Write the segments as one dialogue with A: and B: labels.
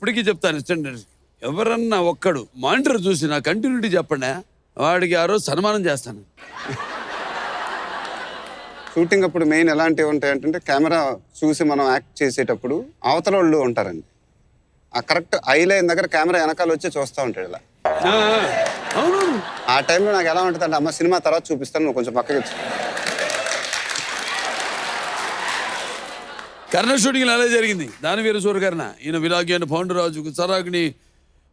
A: ఇప్పటికీ చెప్తాను స్టాండర్డ్స్, ఎవరన్నా ఒక్కడు మానిటర్ చూసి నా కంటిన్యూటీ చెప్పండి, వాడికి ఆ రోజు సన్మానం చేస్తాను.
B: షూటింగ్ అప్పుడు మెయిన్ ఎలాంటివి ఉంటాయి అంటే కెమెరా చూసి మనం యాక్ట్ చేసేటప్పుడు అవతల వాళ్ళు ఉంటారండి. ఆ కరెక్ట్ ఐ లైన్ దగ్గర కెమెరా వెనకాల వచ్చి చూస్తూ ఉంటాడు ఇలా.
A: అవునవును.
B: ఆ టైంలో నాకు ఎలా ఉంటుంది అంటే, అమ్మ సినిమా తర్వాత చూపిస్తాను, నువ్వు కొంచెం పక్కకి వచ్చి.
A: కర్ణ షూటింగ్ అలా జరిగింది. దానవీర సూరకర్ణ, ఈయన విలాగి అయిన పాండురాజుకు సరాగ్ని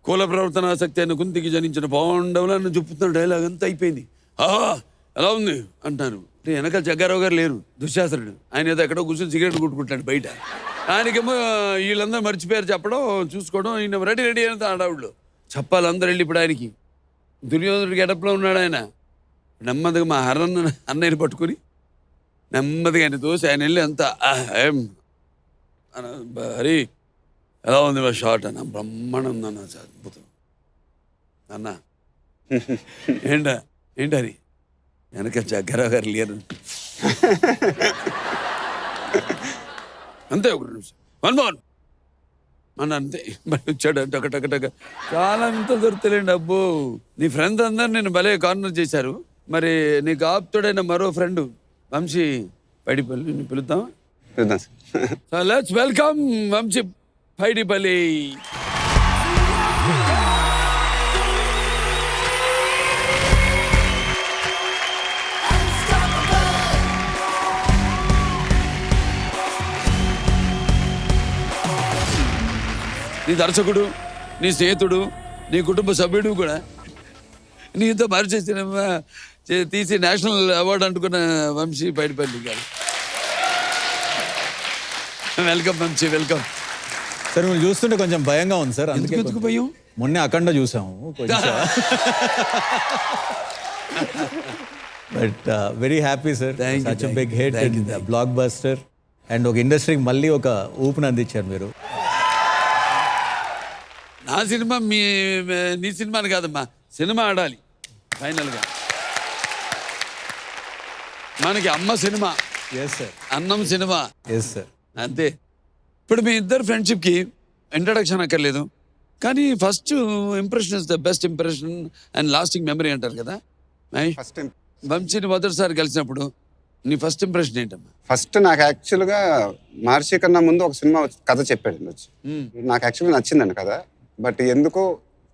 A: కుల ప్రవర్తనాశక్తి అయిన కుంతికి జనించిన పాండవులను చెప్పుతున్న డైలాగ్ అంతా అయిపోయింది. ఎలా ఉంది అంటాను. వెనకాల జగ్గారావు గారు లేరు, దుశ్శాసనుడు. ఆయన ఏదో ఎక్కడో కూర్చొని సిగరెట్ కొట్టుకుంటాడు బయట. ఆయనకేమో వీళ్ళందరూ మర్చిపోయారు చెప్పడం, చూసుకోవడం. ఈయన రెడీ అయిన ఆడావిళ్ళు చెప్పాలి అందరూ వెళ్ళి. ఇప్పుడు ఆయనకి దుర్యోధనుడికి ఎడప్లో ఉన్నాడు ఆయన. నెమ్మదిగా మా అన్నయ్యని పట్టుకుని నెమ్మదిగా ఆయన తోసి ఆయన వెళ్ళి అంతా హరి ఎలా ఉంది మా షార్ట్ అన్న, బ్రహ్మాండం ఉందన్న, అద్భుతం అన్న. ఏంటని వెనక జగ్గారావు గారు లేరు అంతే. ఒక నిమిషం మన్మోహన్ మన అంతే మరి వచ్చాడు టక చాలా అంత దొరుకుతలేండి. అబ్బో నీ ఫ్రెండ్స్ అందరు నేను భలే కార్నర్ చేశారు. మరి నీకు ఆప్తుడైన మరో ఫ్రెండ్ వంశీ పైడిపల్లి పిలుద్దాం. So let's welcome Vamshi Paidipally. నీ దర్శకుడు, నీ స్నేహితుడు, నీ కుటుంబ సభ్యుడు కూడా, నీతో మరిచి సినిమా తీసి నేషనల్ అవార్డు అందుకున్న వంశీ పైడిపల్లి గారు. Welcome Vamsi, welcome.
C: సార్ మీరు చూస్తుంటే కొంచెం భయంగా ఉంది సార్.
A: ఎందుకు భయం?
C: మొన్నే అఖండ చూసాము, but very happy sir. Such a big hit and blockbuster, and ఒక ఇండస్ట్రీకి మళ్ళీ ఒక ఊపుని అందించారు మీరు.
A: నా సినిమా నీ సినిమాని కాదమ్మా, సినిమా ఆడాలి ఫైనల్గా. మనకి అమ్మ సినిమా,
C: ఎస్ సార్,
A: అన్నం సినిమా,
C: ఎస్ సార్, అంతే.
A: ఇప్పుడు మీ ఇద్దరు ఫ్రెండ్షిప్కి ఇంట్రడక్షన్ అక్కర్లేదు, కానీ first impression is the best impression and lasting memory అంటారు కదా. వంశీని మొదటిసారి కలిసినప్పుడు నీ ఫస్ట్ ఇంప్రెషన్ ఏంటమ్మా?
B: ఫస్ట్ నాకు యాక్చువల్గా మహర్షి కన్నా ముందు ఒక సినిమా కథ చెప్పాడు వచ్చి. నాకు యాక్చువల్గా నచ్చిందండి కథ, బట్ ఎందుకో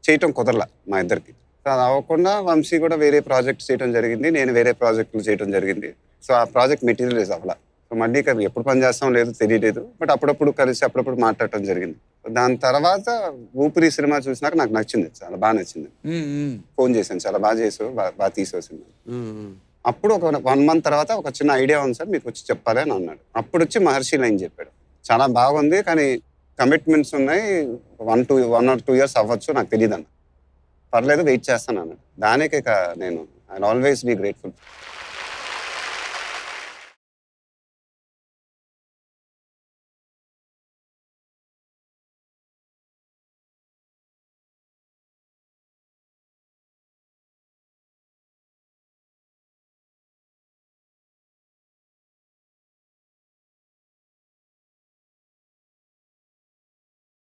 B: చేయటం కుదరలా మా ఇద్దరికి. అది అవ్వకుండా వంశీ కూడా వేరే ప్రాజెక్ట్ చేయడం జరిగింది, నేను వేరే ప్రాజెక్టులు చేయడం జరిగింది. సో ఆ ప్రాజెక్ట్ మెటీరియలైజ్ అవ్వాల. సో మళ్ళీ ఎప్పుడు పని చేస్తాం లేదు తెలియలేదు, బట్ అప్పుడప్పుడు కలిసి అప్పుడప్పుడు మాట్లాడటం జరిగింది. దాని తర్వాత ఊపిరి సినిమా చూసినాక నాకు నచ్చింది, చాలా బాగా నచ్చింది. ఫోన్ చేశాను, చాలా బాగా చేసావు, బాగా తీసావు సినిమా. అప్పుడు ఒక 1 month తర్వాత ఒక చిన్న ఐడియా ఉంది సార్, మీకు వచ్చి చెప్పాలి అని అన్నాడు. అప్పుడు వచ్చి మహర్షి లైన్ చెప్పాడు, చాలా బాగుంది కానీ కమిట్మెంట్స్ ఉన్నాయి, 1 or 2 years అవ్వచ్చు, నాకు తెలియదు అన్న. పర్లేదు వెయిట్ చేస్తాను అన్నాడు. దానికి ఇక నేను ఐ ఆల్వేస్ బీ గ్రేట్ఫుల్.